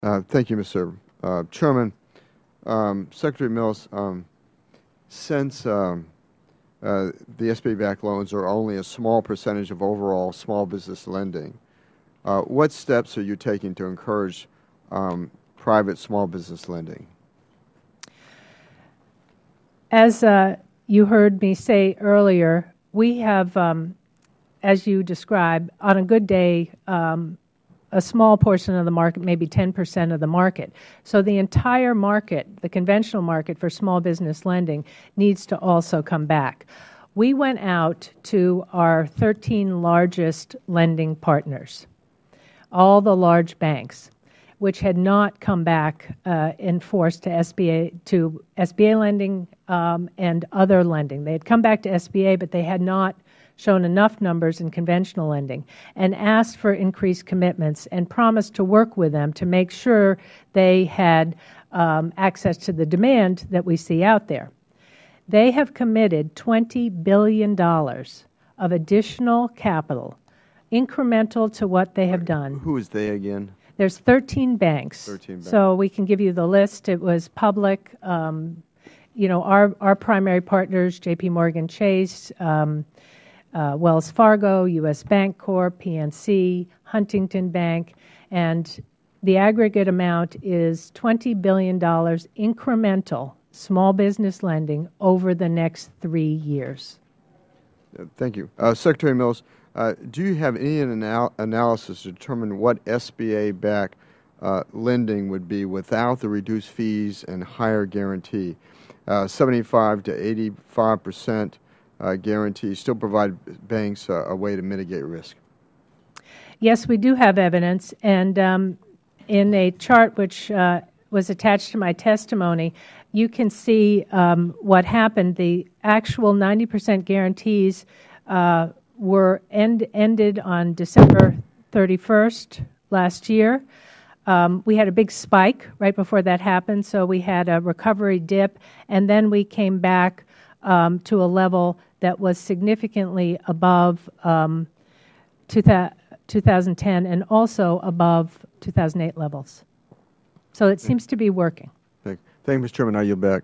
Thank you, Mr. Chairman. Secretary Mills, since the SBA-backed loans are only a small percentage of overall small business lending, what steps are you taking to encourage private small business lending? As you heard me say earlier, we have, as you described, on a good day, a small portion of the market, maybe 10% of the market. So the entire market, the conventional market for small business lending, needs to also come back. We went out to our 13 largest lending partners, all the large banks, which had not come back in force to SBA lending and other lending. They had come back to SBA, but they had not shown enough numbers in conventional lending, and asked for increased commitments and promised to work with them to make sure they had access to the demand that we see out there. They have committed $20 billion of additional capital, incremental to what they have done. Who is they again? There's 13 banks. 13 banks. So we can give you the list. It was public. You know, our primary partners, J.P. Morgan Chase, Wells Fargo, U.S. Bank Corp., PNC, Huntington Bank, and the aggregate amount is $20 billion incremental small business lending over the next 3 years. Thank you. Secretary Mills, do you have any analysis to determine what SBA-backed lending would be without the reduced fees and higher guarantee? 75 to 85% guarantees still provide banks a way to mitigate risk. Yes, we do have evidence, and in a chart which was attached to my testimony, you can see what happened. The actual 90% guarantees were ended on December 31st last year. We had a big spike right before that happened, so we had a recovery dip, and then we came back to a level that was significantly above 2010 and also above 2008 levels. So it seems to be working. Thank you, Mr. Chairman. I yield back.